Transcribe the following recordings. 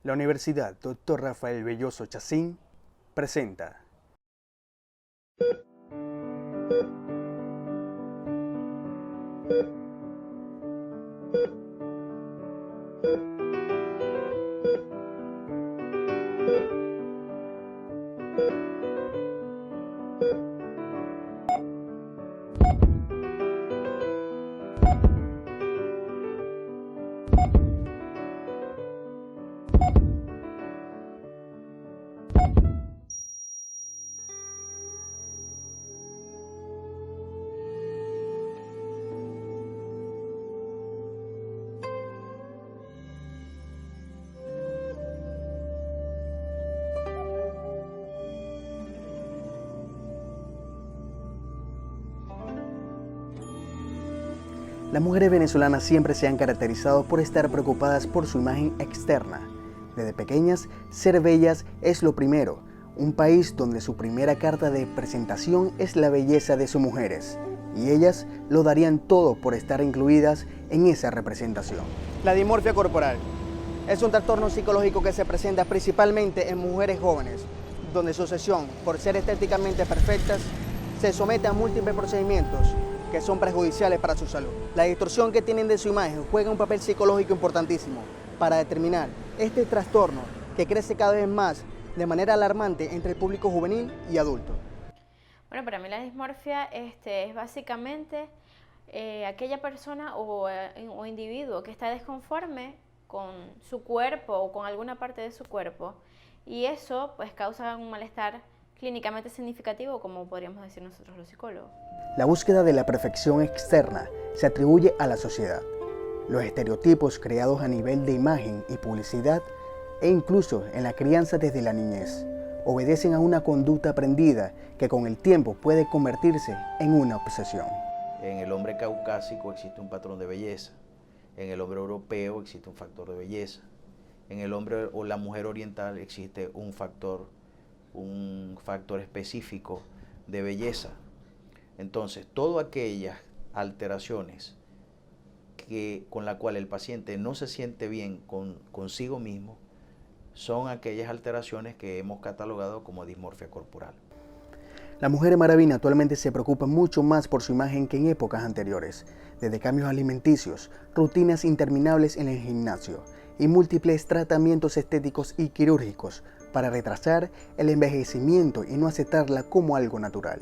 La Universidad Dr. Rafael Belloso Chacín presenta. Las mujeres venezolanas siempre se han caracterizado por estar preocupadas por su imagen externa. Desde pequeñas, ser bellas es lo primero. Un país donde su primera carta de presentación es la belleza de sus mujeres. Y ellas lo darían todo por estar incluidas en esa representación. La dismorfia corporal es un trastorno psicológico que se presenta principalmente en mujeres jóvenes, donde su obsesión por ser estéticamente perfectas se somete a múltiples procedimientos que son perjudiciales para su salud. La distorsión que tienen de su imagen juega un papel psicológico importantísimo para determinar este trastorno que crece cada vez más de manera alarmante entre el público juvenil y adulto. Bueno, para mí la dismorfia es básicamente aquella persona o individuo que está desconforme con su cuerpo o con alguna parte de su cuerpo, y eso pues causa un malestar clínicamente significativo, como podríamos decir nosotros los psicólogos. La búsqueda de la perfección externa se atribuye a la sociedad. Los estereotipos creados a nivel de imagen y publicidad, e incluso en la crianza desde la niñez, obedecen a una conducta aprendida que con el tiempo puede convertirse en una obsesión. En el hombre caucásico existe un patrón de belleza, en el hombre europeo existe un factor de belleza, en el hombre o la mujer oriental existe un factor específico de belleza. Entonces, todas aquellas alteraciones con la cual el paciente no se siente bien consigo mismo son aquellas alteraciones que hemos catalogado como dismorfia corporal. La mujer maravina actualmente se preocupa mucho más por su imagen que en épocas anteriores, desde cambios alimenticios, rutinas interminables en el gimnasio y múltiples tratamientos estéticos y quirúrgicos para retrasar el envejecimiento y no aceptarla como algo natural.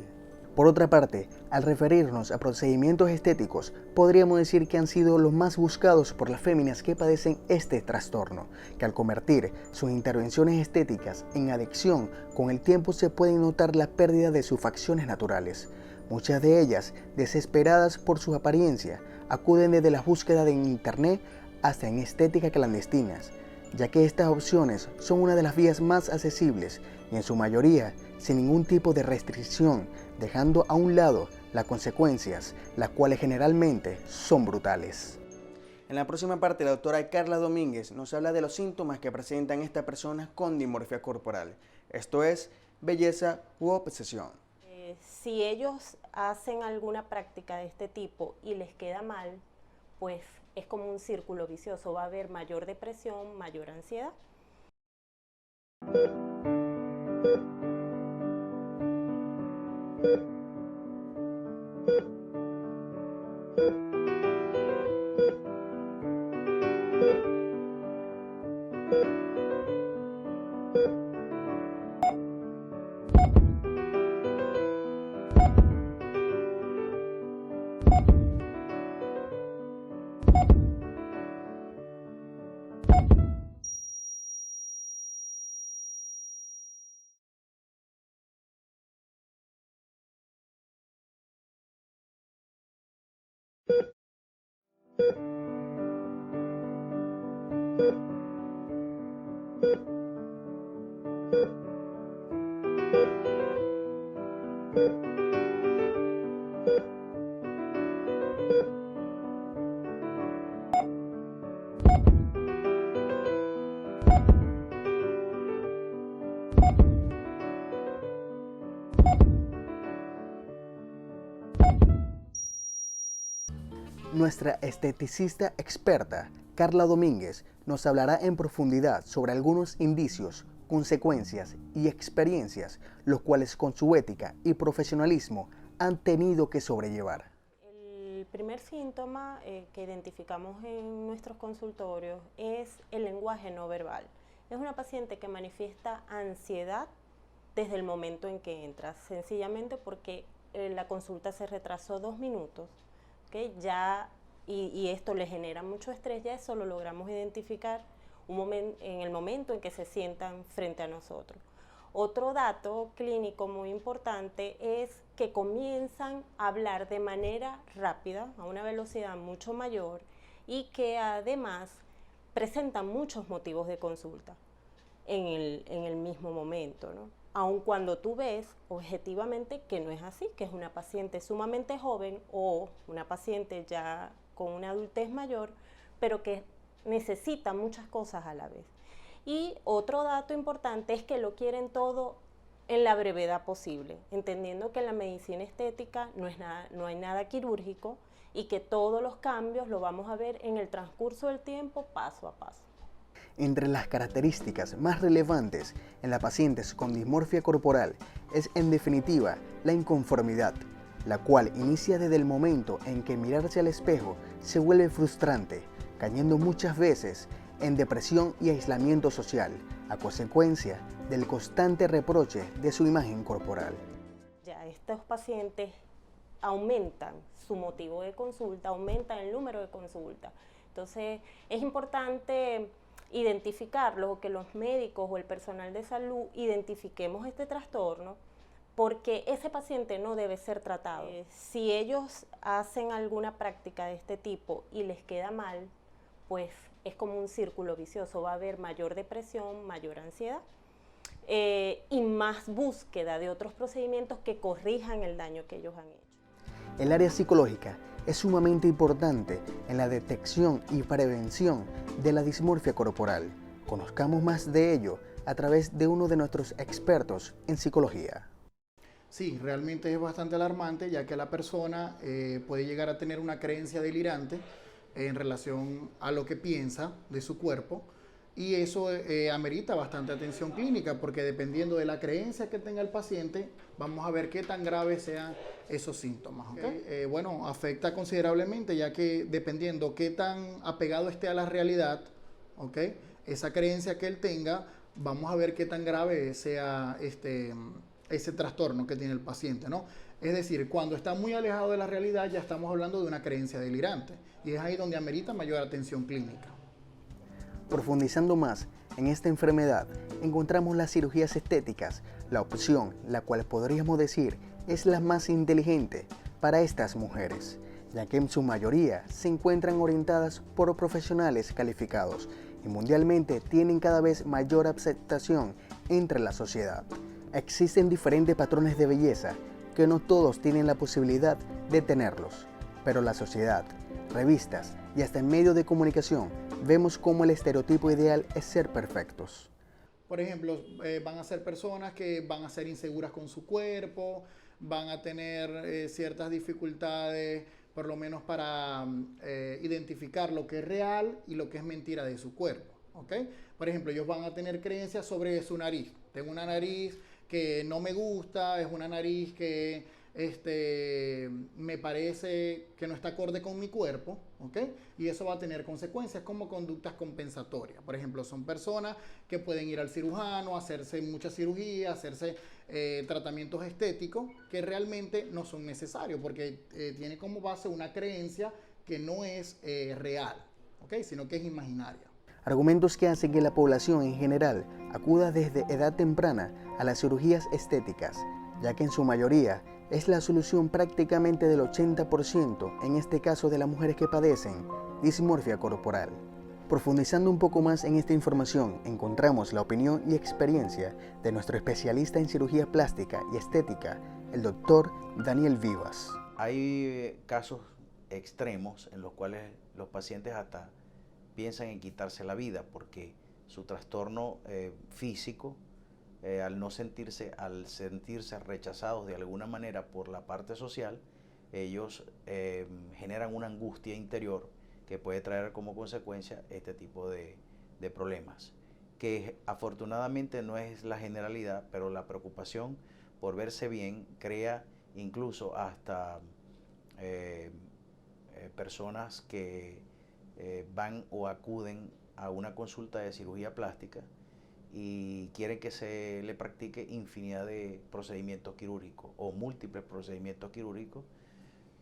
Por otra parte, al referirnos a procedimientos estéticos, podríamos decir que han sido los más buscados por las féminas que padecen este trastorno, que al convertir sus intervenciones estéticas en adicción, con el tiempo se puede notar la pérdida de sus facciones naturales. Muchas de ellas, desesperadas por su apariencia, acuden desde la búsqueda en internet hasta en estética clandestinas, ya que estas opciones son una de las vías más accesibles y en su mayoría sin ningún tipo de restricción, dejando a un lado las consecuencias, las cuales generalmente son brutales. En la próxima parte, la doctora Carla Domínguez nos habla de los síntomas que presentan estas personas con dismorfia corporal. Esto es belleza u obsesión. Si ellos hacen alguna práctica de este tipo y les queda mal, pues es como un círculo vicioso, va a haber mayor depresión, mayor ansiedad. Nuestra esteticista experta, Carla Domínguez nos hablará en profundidad sobre algunos indicios, consecuencias y experiencias, los cuales con su ética y profesionalismo han tenido que sobrellevar. El primer síntoma que identificamos en nuestros consultorios es el lenguaje no verbal. Es una paciente que manifiesta ansiedad desde el momento en que entra, sencillamente porque la consulta se retrasó 2 minutos, ¿okay? Y esto le genera mucho estrés. Ya eso lo logramos identificar en el momento en que se sientan frente a nosotros. Otro dato clínico muy importante es que comienzan a hablar de manera rápida, a una velocidad mucho mayor, y que además presentan muchos motivos de consulta en el mismo momento, ¿no? Aun cuando tú ves objetivamente que no es así, que es una paciente sumamente joven o una paciente ya con una adultez mayor, pero que necesita muchas cosas a la vez. Y otro dato importante es que lo quieren todo en la brevedad posible, entendiendo que en la medicina estética no hay nada quirúrgico y que todos los cambios los vamos a ver en el transcurso del tiempo, paso a paso. Entre las características más relevantes en las pacientes con dismorfia corporal es en definitiva la inconformidad, la cual inicia desde el momento en que mirarse al espejo se vuelve frustrante, cayendo muchas veces en depresión y aislamiento social, a consecuencia del constante reproche de su imagen corporal. Ya estos pacientes aumentan su motivo de consulta, aumentan el número de consultas. Entonces es importante identificarlo, o que los médicos o el personal de salud identifiquemos este trastorno, porque ese paciente no debe ser tratado. Si ellos hacen alguna práctica de este tipo y les queda mal, pues es como un círculo vicioso. Va a haber mayor depresión, mayor ansiedad y más búsqueda de otros procedimientos que corrijan el daño que ellos han hecho. El área psicológica es sumamente importante en la detección y prevención de la dismorfia corporal. Conozcamos más de ello a través de uno de nuestros expertos en psicología. Sí, realmente es bastante alarmante, ya que la persona puede llegar a tener una creencia delirante en relación a lo que piensa de su cuerpo, y eso amerita bastante atención clínica, porque dependiendo de la creencia que tenga el paciente, vamos a ver qué tan graves sean esos síntomas, ¿okay? Bueno, afecta considerablemente, ya que dependiendo qué tan apegado esté a la realidad, ¿okay?, esa creencia que él tenga, vamos a ver qué tan grave sea ese trastorno que tiene el paciente, ¿no? Es decir, cuando está muy alejado de la realidad, ya estamos hablando de una creencia delirante, y es ahí donde amerita mayor atención clínica. Profundizando más en esta enfermedad, encontramos las cirugías estéticas, la opción, la cual podríamos decir es la más inteligente para estas mujeres, ya que en su mayoría se encuentran orientadas por profesionales calificados y mundialmente tienen cada vez mayor aceptación entre la sociedad. Existen diferentes patrones de belleza que no todos tienen la posibilidad de tenerlos, pero la sociedad, revistas y hasta en medios de comunicación vemos cómo el estereotipo ideal es ser perfectos. Por ejemplo, van a ser personas que van a ser inseguras con su cuerpo, van a tener ciertas dificultades, por lo menos para identificar lo que es real y lo que es mentira de su cuerpo, ¿okay? Por ejemplo, ellos van a tener creencias sobre su nariz. Tengo una nariz que no me gusta, es una nariz que me parece que no está acorde con mi cuerpo, ¿ok? Y eso va a tener consecuencias como conductas compensatorias. Por ejemplo, son personas que pueden ir al cirujano, hacerse mucha cirugía, hacerse tratamientos estéticos que realmente no son necesarios, porque tiene como base una creencia que no es real, ¿ok?, sino que es imaginaria. Argumentos que hacen que la población en general acuda desde edad temprana a las cirugías estéticas, ya que en su mayoría es la solución prácticamente del 80% en este caso de las mujeres que padecen dismorfia corporal. Profundizando un poco más en esta información, encontramos la opinión y experiencia de nuestro especialista en cirugía plástica y estética, el doctor Daniel Vivas. Hay casos extremos en los cuales los pacientes hasta piensan en quitarse la vida porque su trastorno físico, al sentirse rechazados de alguna manera por la parte social, ellos generan una angustia interior que puede traer como consecuencia este tipo de problemas, que afortunadamente no es la generalidad, pero la preocupación por verse bien crea incluso hasta personas que van o acuden a una consulta de cirugía plástica y quieren que se le practique infinidad de procedimientos quirúrgicos o múltiples procedimientos quirúrgicos,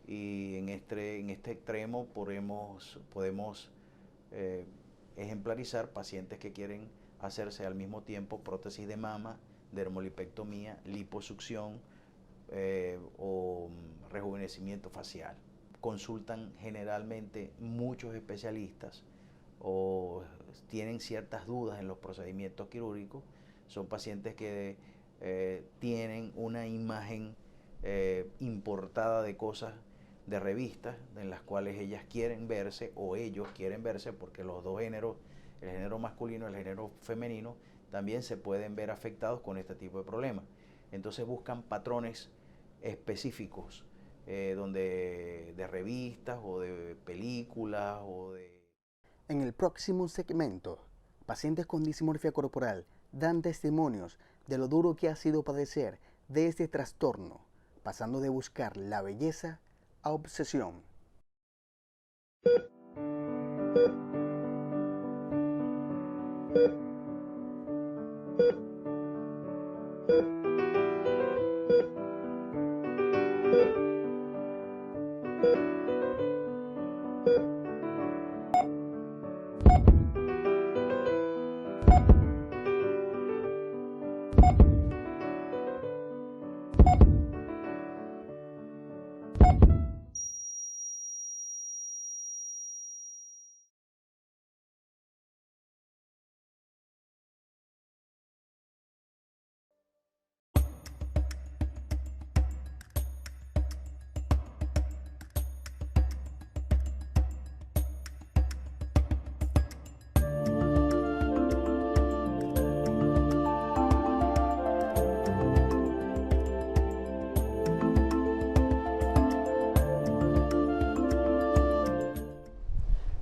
y en este extremo podemos ejemplarizar pacientes que quieren hacerse al mismo tiempo prótesis de mama, dermolipectomía, liposucción o rejuvenecimiento facial. Consultan generalmente muchos especialistas o tienen ciertas dudas en los procedimientos quirúrgicos. Son pacientes que tienen una imagen importada de cosas de revistas en las cuales ellas quieren verse o ellos quieren verse, porque los dos géneros, el género masculino y el género femenino, también se pueden ver afectados con este tipo de problemas. Entonces buscan patrones específicos de revistas o de películas o de... En el próximo segmento, pacientes con dismorfia corporal dan testimonios de lo duro que ha sido padecer de este trastorno, pasando de buscar la belleza a obsesión.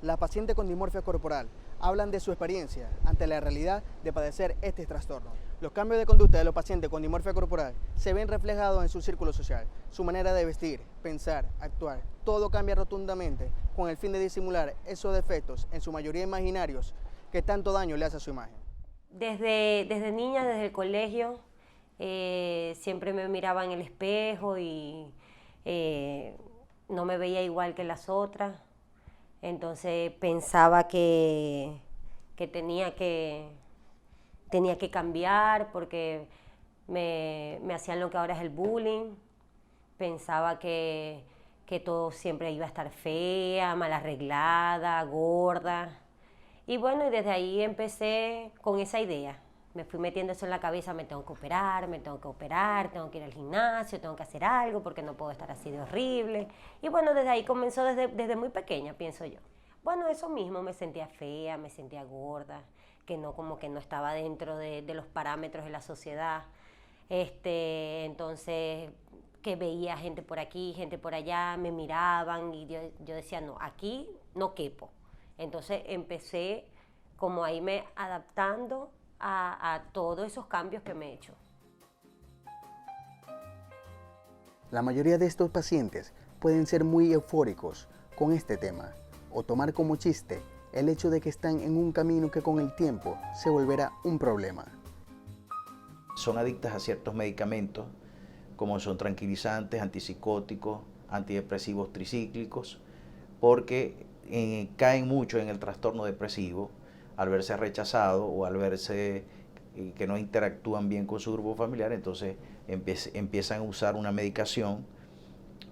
Las pacientes con dismorfia corporal hablan de su experiencia ante la realidad de padecer este trastorno. Los cambios de conducta de los pacientes con dismorfia corporal se ven reflejados en su círculo social, su manera de vestir, pensar, actuar. Todo cambia rotundamente con el fin de disimular esos defectos, en su mayoría imaginarios, que tanto daño le hace a su imagen. Desde niña, desde el colegio, siempre me miraba en el espejo y no me veía igual que las otras. Entonces pensaba que tenía que cambiar porque me hacían lo que ahora es el bullying. Pensaba que todo siempre iba a estar fea, mal arreglada, gorda. Y bueno, y desde ahí empecé con esa idea. Me fui metiendo eso en la cabeza: me tengo que operar, tengo que ir al gimnasio, tengo que hacer algo porque no puedo estar así de horrible. Y bueno, desde ahí comenzó desde muy pequeña, pienso yo. Bueno, eso mismo, me sentía fea, me sentía gorda, como que no estaba dentro de los parámetros de la sociedad. Entonces, que veía gente por aquí, gente por allá, me miraban y yo decía, no, aquí no quepo. Entonces empecé como a irme adaptando a todos esos cambios que me he hecho. La mayoría de estos pacientes pueden ser muy eufóricos con este tema o tomar como chiste el hecho de que están en un camino que con el tiempo se volverá un problema. Son adictas a ciertos medicamentos como son tranquilizantes, antipsicóticos, antidepresivos tricíclicos, porque caen mucho en el trastorno depresivo al verse rechazado o al verse que no interactúan bien con su grupo familiar. Entonces empiezan a usar una medicación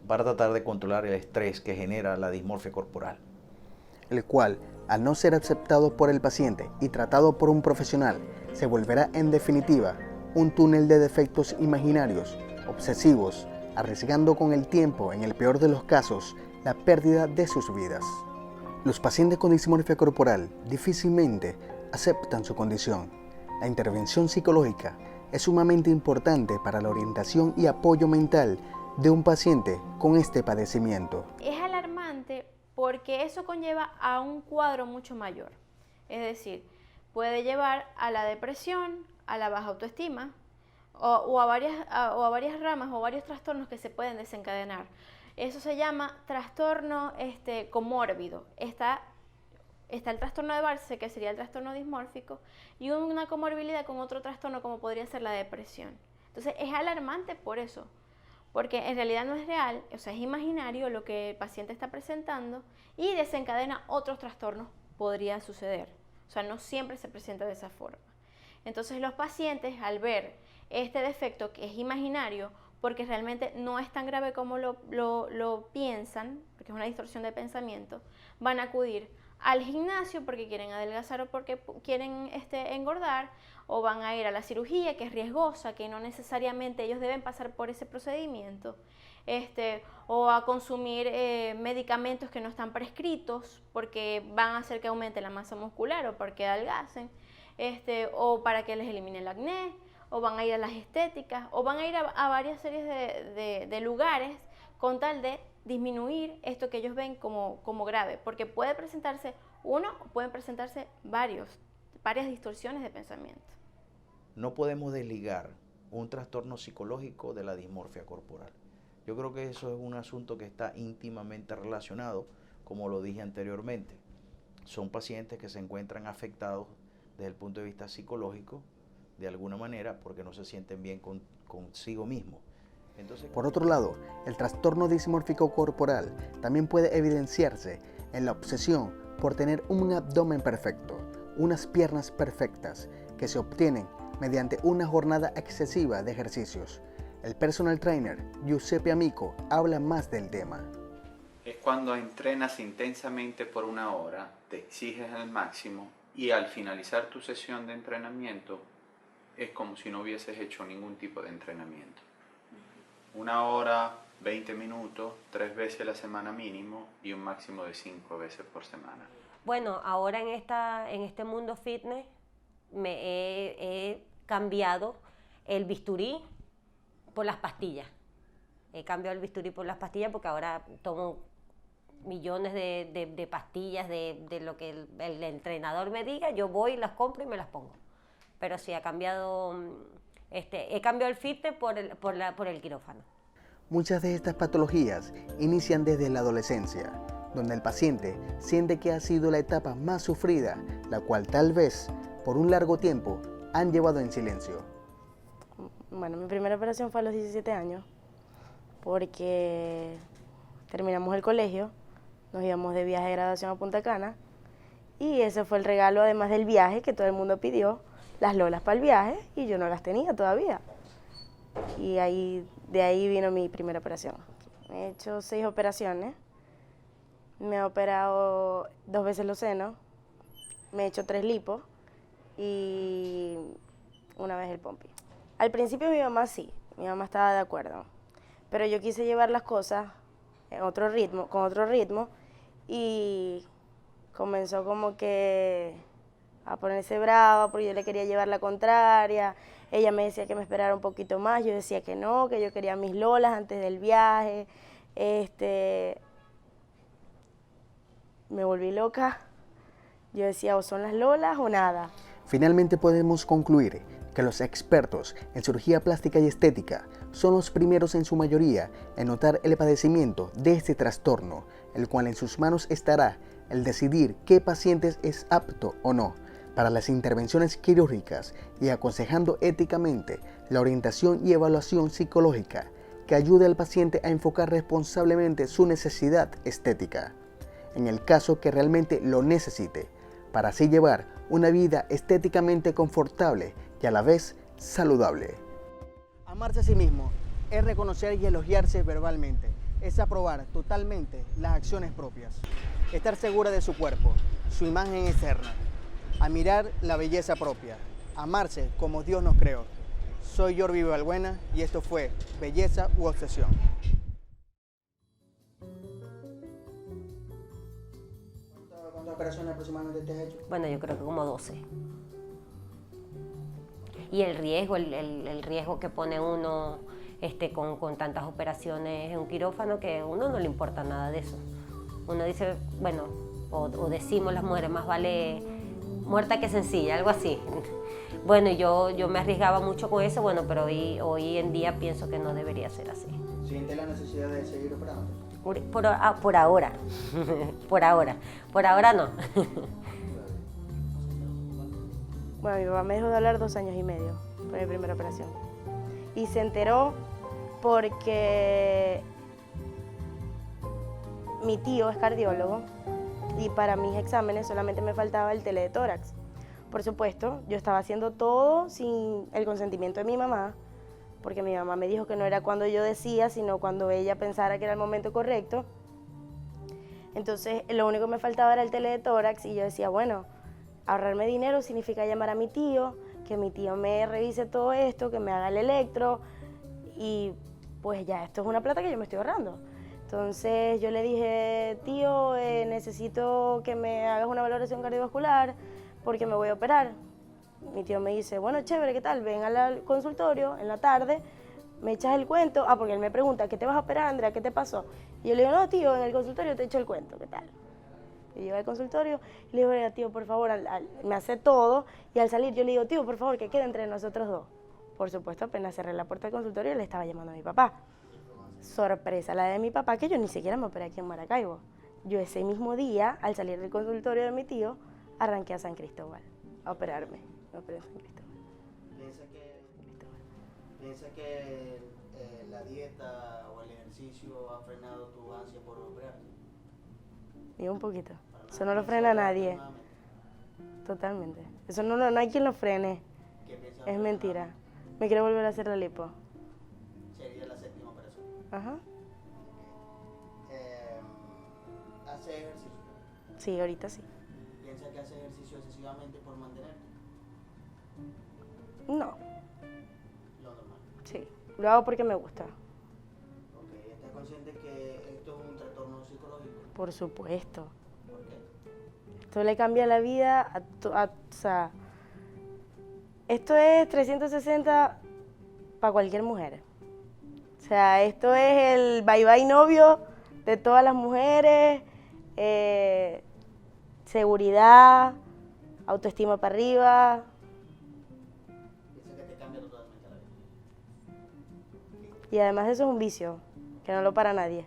para tratar de controlar el estrés que genera la dismorfia corporal. El cual, al no ser aceptado por el paciente y tratado por un profesional, se volverá en definitiva un túnel de defectos imaginarios, obsesivos, arriesgando con el tiempo, en el peor de los casos, la pérdida de sus vidas. Los pacientes con dismorfia corporal difícilmente aceptan su condición. La intervención psicológica es sumamente importante para la orientación y apoyo mental de un paciente con este padecimiento. Es alarmante porque eso conlleva a un cuadro mucho mayor. Es decir, puede llevar a la depresión, a la baja autoestima o a varias ramas o varios trastornos que se pueden desencadenar. Eso se llama trastorno comórbido. Está el trastorno de Barse, que sería el trastorno dismórfico, y una comorbilidad con otro trastorno como podría ser la depresión. Entonces es alarmante por eso, porque en realidad no es real, o sea, es imaginario lo que el paciente está presentando y desencadena otros trastornos, podría suceder. O sea, no siempre se presenta de esa forma. Entonces los pacientes, al ver este defecto que es imaginario, porque realmente no es tan grave como lo piensan, porque es una distorsión de pensamiento, van a acudir al gimnasio porque quieren adelgazar o porque quieren engordar, o van a ir a la cirugía, que es riesgosa, que no necesariamente ellos deben pasar por ese procedimiento, o a consumir medicamentos que no están prescritos porque van a hacer que aumente la masa muscular o porque adelgacen, o para que les elimine el acné, o van a ir a las estéticas, o van a ir a varias series de lugares con tal de disminuir esto que ellos ven como grave, porque puede presentarse uno o pueden presentarse varias distorsiones de pensamiento. No podemos desligar un trastorno psicológico de la dismorfia corporal. Yo creo que eso es un asunto que está íntimamente relacionado, como lo dije anteriormente. Son pacientes que se encuentran afectados desde el punto de vista psicológico, de alguna manera, porque no se sienten bien consigo mismos. Entonces, por otro lado, el trastorno dismórfico corporal también puede evidenciarse en la obsesión por tener un abdomen perfecto, unas piernas perfectas, que se obtienen mediante una jornada excesiva de ejercicios. El personal trainer Giuseppe Amico habla más del tema. Es cuando entrenas intensamente por 1 hora, te exiges al máximo y al finalizar tu sesión de entrenamiento es como si no hubieses hecho ningún tipo de entrenamiento. 1 hora, 20 minutos, 3 veces a la semana mínimo y un máximo de 5 veces por semana. Bueno, ahora en este mundo fitness he cambiado el bisturí por las pastillas. He cambiado el bisturí por las pastillas porque ahora tomo millones de pastillas de lo que el entrenador me diga, yo voy, las compro y me las pongo. Pero sí, he cambiado el fitness por el quirófano. Muchas de estas patologías inician desde la adolescencia, donde el paciente siente que ha sido la etapa más sufrida, la cual tal vez por un largo tiempo han llevado en silencio. Bueno, mi primera operación fue a los 17 años, porque terminamos el colegio, nos íbamos de viaje de graduación a Punta Cana, y ese fue el regalo, además del viaje, que todo el mundo pidió, las lolas para el viaje, y yo no las tenía todavía. Y de ahí vino mi primera operación. He hecho 6 operaciones, me he operado 2 veces los senos, me he hecho 3 lipos y 1 vez el pompi. Al principio mi mamá estaba de acuerdo, pero yo quise llevar las cosas con otro ritmo, y comenzó como que a ponerse brava porque yo le quería llevar la contraria. Ella me decía que me esperara un poquito más, yo decía que no, que yo quería mis lolas antes del viaje. Me volví loca, yo decía o son las lolas o nada. Finalmente podemos concluir que los expertos en cirugía plástica y estética son los primeros en su mayoría en notar el padecimiento de este trastorno, el cual en sus manos estará el decidir qué pacientes es apto o no para las intervenciones quirúrgicas, y aconsejando éticamente la orientación y evaluación psicológica que ayude al paciente a enfocar responsablemente su necesidad estética, en el caso que realmente lo necesite, para así llevar una vida estéticamente confortable y a la vez saludable. Amarse a sí mismo es reconocer y elogiarse verbalmente, es aprobar totalmente las acciones propias, estar segura de su cuerpo, su imagen externa, admirar la belleza propia, amarse como Dios nos creó. Soy Jordi Balbuena y esto fue Belleza u Obsesión. ¿Cuántas operaciones aproximadamente te has hecho? Bueno, yo creo que como 12. Y el riesgo que pone uno con tantas operaciones en un quirófano, que a uno no le importa nada de eso. Uno dice, bueno, o decimos las mujeres, más vale muerta que sencilla, algo así. Bueno, yo me arriesgaba mucho con eso, bueno, pero hoy en día pienso que no debería ser así. ¿Siente la necesidad de seguir operando? Por ahora, por ahora no. Bueno, mi papá me dejó de hablar 2 años y medio, fue mi primera operación. Y se enteró porque mi tío es cardiólogo y para mis exámenes solamente me faltaba el tele de tórax. Por supuesto, yo estaba haciendo todo sin el consentimiento de mi mamá, porque mi mamá me dijo que no era cuando yo decía, sino cuando ella pensara que era el momento correcto. Entonces, lo único que me faltaba era el tele de tórax y yo decía, bueno, ahorrarme dinero significa llamar a mi tío, que mi tío me revise todo esto, que me haga el electro y pues ya, esto es una plata que yo me estoy ahorrando. Entonces yo le dije, tío, necesito que me hagas una valoración cardiovascular porque me voy a operar. Mi tío me dice, bueno, chévere, ¿qué tal? Ven al consultorio en la tarde, me echas el cuento. Ah, porque él me pregunta, ¿qué te vas a operar, Andrea? ¿Qué te pasó? Y yo le digo, no, tío, en el consultorio te echo el cuento, ¿qué tal? Y llego al consultorio y le digo, oiga, tío, por favor, me hace todo. Y al salir yo le digo, tío, por favor, que quede entre nosotros dos. Por supuesto, apenas cerré la puerta del consultorio, le estaba llamando a mi papá. Sorpresa la de mi papá, que yo ni siquiera me operé aquí en Maracaibo. Yo ese mismo día, al salir del consultorio de mi tío, arranqué a San Cristóbal a operarme. Me operé en San Cristóbal. ¿Piensa que la dieta o el ejercicio ha frenado tu ansia por operarte? Y un poquito. Eso no lo frena a nadie. Totalmente. Eso no hay quien lo frene. Es mentira. Me quiero volver a hacer la lipo. Sería la 7ª operación. Ajá. ¿Hace ejercicio? Sí, ahorita sí. ¿Piensa que hace ejercicio excesivamente por mantenerte? No. Lo normal. Sí. Lo hago porque me gusta. Ok, ¿estás consciente que esto es un trastorno psicológico? Por supuesto. ¿Por qué? Esto le cambia la vida o sea, esto es 360 para cualquier mujer. O sea, esto es el bye bye novio de todas las mujeres, seguridad, autoestima para arriba. Piensa que te cambia totalmente la vida. Y además eso es un vicio, que no lo para nadie.